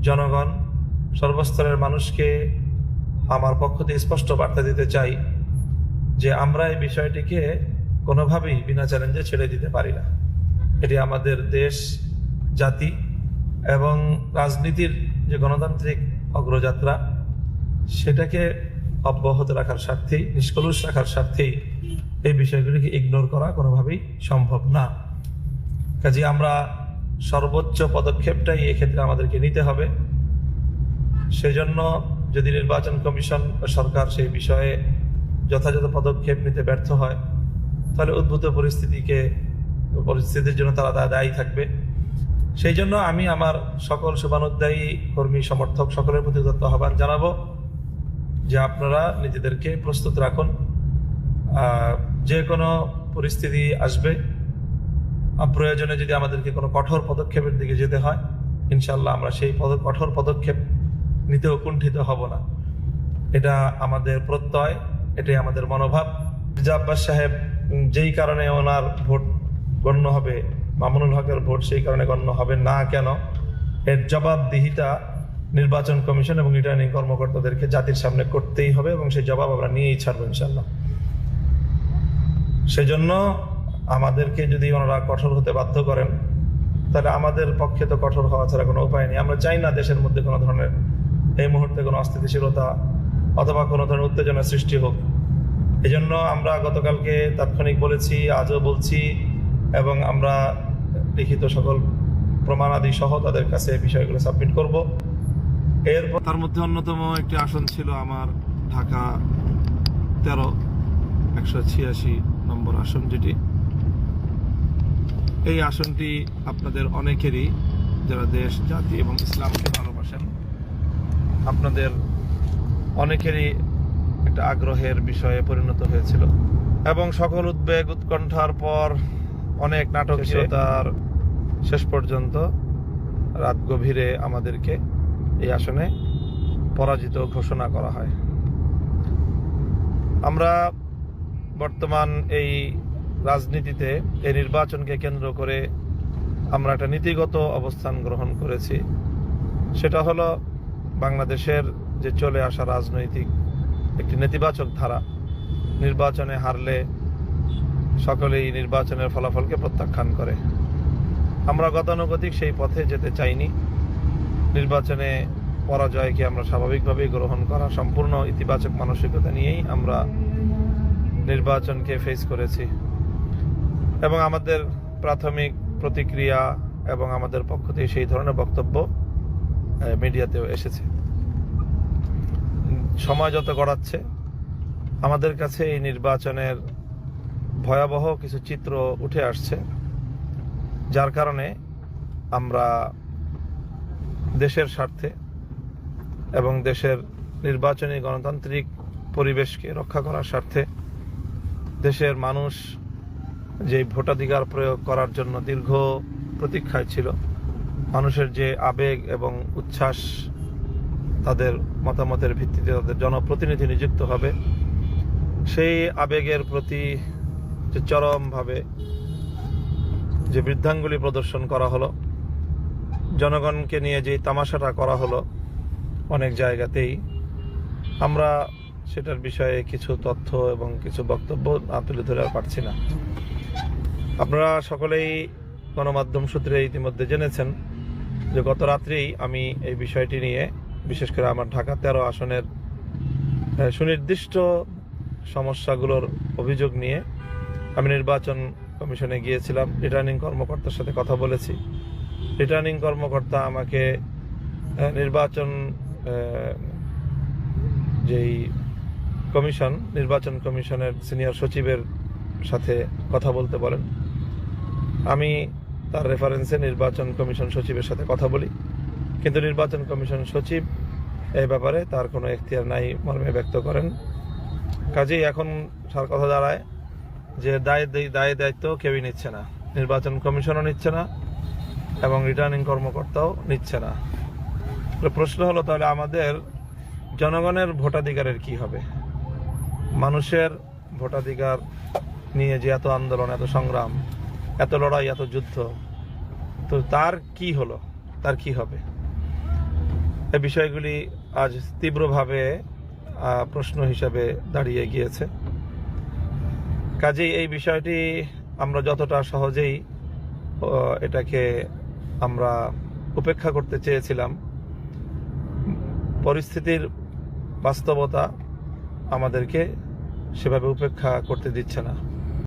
জনগণ, সর্বস্তরের মানুষকে আমার পক্ষ থেকে স্পষ্ট বার্তা দিতে চাই যে আমরা এই বিষয়টিকে কোনোভাবেই বিনা চ্যালেঞ্জে ছেড়ে দিতে পারি না। এটি আমাদের দেশ, জাতি এবং রাজনীতির যে গণতান্ত্রিক অগ্রযাত্রা, সেটাকে অব্যাহত রাখার স্বার্থেই, নিষ্কলুষ রাখার স্বার্থেই এই বিষয়গুলিকে ইগনোর করা কোনোভাবেই সম্ভব না। কাজে আমরা সর্বোচ্চ পদক্ষেপটাই এক্ষেত্রে আমাদেরকে নিতে হবে। সেজন্য যদি নির্বাচন কমিশন বা সরকার সেই বিষয়ে যথাযথ পদক্ষেপ নিতে ব্যর্থ হয়, তাহলে উদ্ভূত পরিস্থিতির জন্য তারা দায়ী থাকবে। সেই জন্য আমি আমার সকল শুভানুধ্যায়ী কর্মী সমর্থক সকলের প্রতি আহ্বান জানাবো যে আপনারা নিজেদেরকে প্রস্তুত রাখুন। যে কোনো পরিস্থিতি আসবে, প্রয়োজনে যদি আমাদেরকে কোনো কঠোর পদক্ষেপের দিকে যেতে হয়, ইনশাল্লাহ আমরা সেই কঠোর পদক্ষেপ নিতেও কুণ্ঠিত হব না। এটা আমাদের প্রত্যয়, এটাই আমাদের মনোভাব। মির্জা আব্বাস সাহেব যেই কারণে ওনার ভোট গণ্য হবে, মামুনুল হকের ভোট সেই কারণে গণ্য হবে না কেন, এর জবাবদিহিতা নির্বাচন কমিশন এবং রিটার্নিং কর্মকর্তাদেরকে জাতির সামনে করতেই হবে এবং সেই জবাব আমরা নিয়েই ছাড়বো ইনশাল্লাহ। সেজন্য আমাদেরকে যদি ওনারা কঠোর হতে বাধ্য করেন, তাহলে আমাদের পক্ষে তো কঠোর হওয়া ছাড়া কোনো উপায় নেই। আমরা চাই না দেশের মধ্যে কোনো ধরনের এই মুহূর্তে কোনো অস্থিতিশীলতা অথবা কোনো ধরনের উত্তেজনা সৃষ্টি হোক। এই জন্য আমরা গতকালকে তাৎক্ষণিক বলেছি, আজও বলছি, এবং আমরা লিখিত সকল প্রমাণাদি সহ তাদের কাছে বিষয়গুলো সাবমিট করব। এরপর তার মধ্যে অন্যতম একটি আসন ছিল আমার ঢাকা 13-186 নম্বর আসন, যেটি এই আসনটি আপনাদের অনেকেরই, যারা দেশ, জাতি এবং ইসলামকে ভালোবাসেন, আপনাদের অনেকেরই একটা আগ্রহের বিষয়ে পরিণত হয়েছিল এবং সকল উদ্বেগ উৎকণ্ঠার পর অনেক নাটকীয়তার শেষ পর্যন্ত রাত গভীরে আমাদেরকে এই আসনে পরাজিত ঘোষণা করা হয়। আমরা বর্তমান এই রাজনীতিতে এই নির্বাচনকে কেন্দ্র করে আমরা একটা নীতিগত অবস্থান গ্রহণ করেছি। সেটা হলো বাংলাদেশের যে চলে আসা রাজনৈতিক একটি নেতিবাচক ধারা, নির্বাচনে হারলে সকলেই নির্বাচনের ফলাফলকে প্রত্যাখ্যান করে। আমরা গতানুগতিক সেই পথে যেতে চাইনি। নির্বাচনে পরাজয়কে আমরা স্বাভাবিকভাবেই গ্রহণ করা, সম্পূর্ণ ইতিবাচক মানসিকতা নিয়েই আমরা নির্বাচনকে ফেস করেছি এবং আমাদের প্রাথমিক প্রতিক্রিয়া এবং আমাদের পক্ষ থেকে সেই ধরনের বক্তব্য মিডিয়াতেও এসেছে। সময় যত গড়াচ্ছে, আমাদের কাছে এই নির্বাচনের ভয়াবহ কিছু চিত্র উঠে আসছে, যার কারণে আমরা দেশের স্বার্থে এবং দেশের নির্বাচনী গণতান্ত্রিক পরিবেশকে রক্ষা করার স্বার্থে, দেশের মানুষ যে ভোটাধিকার প্রয়োগ করার জন্য দীর্ঘ প্রতীক্ষায় ছিল, মানুষের যে আবেগ এবং উচ্ছ্বাস, তাদের মতামতের ভিত্তিতে তাদের জনপ্রতিনিধি নিযুক্ত হবে, সেই আবেগের প্রতি যে চরমভাবে যে বৃদ্ধাঙ্গুলি প্রদর্শন করা হলো, জনগণকে নিয়ে যে তামাশাটা করা হলো অনেক জায়গাতেই, আমরা সেটার বিষয়ে কিছু তথ্য এবং কিছু বক্তব্য না তুলে ধরে আর পারছি না। আপনারা সকলেই গণমাধ্যম সূত্রে ইতিমধ্যে জেনেছেন যে গত রাত্রেই আমি এই বিষয়টি নিয়ে, বিশেষ করে আমার ঢাকা 13 আসনের সুনির্দিষ্ট সমস্যাগুলোর অভিযোগ নিয়ে আমি নির্বাচন কমিশনে গিয়েছিলাম। রিটার্নিং কর্মকর্তার সাথে কথা বলেছি। রিটার্নিং কর্মকর্তা আমাকে নির্বাচন যেই কমিশন, নির্বাচন কমিশনের সিনিয়র সচিবের সাথে কথা বলতে বলেন। আমি তার রেফারেন্সে নির্বাচন কমিশন সচিবের সাথে কথা বলি, কিন্তু নির্বাচন কমিশন সচিব এই ব্যাপারে তার কোনো এখতিয়ার নাই মর্মে ব্যক্ত করেন। কাজেই এখন সার কথা দাঁড়ায় যে দায় দায়িত্ব কেউই নিচ্ছে না, নির্বাচন কমিশনও নিচ্ছে না এবং রিটার্নিং কর্মকর্তাও নিচ্ছে না। প্রশ্ন হলো, তাহলে আমাদের জনগণের ভোটাধিকারের কি হবে? মানুষের ভোটাধিকার নিয়ে যে এত আন্দোলন, এত সংগ্রাম, এত লড়াই, এত যুদ্ধ, তো তার কি হলো, তার কি হবে? এই বিষয়গুলি আজ তীব্রভাবে প্রশ্ন হিসাবে দাঁড়িয়ে গিয়েছে। কাজেই এই বিষয়টি আমরা যতটা সহজেই এটাকে আমরা উপেক্ষা করতে চেয়েছিলাম, পরিস্থিতির বাস্তবতা আমাদেরকে সেভাবে উপেক্ষা করতে দিচ্ছে না।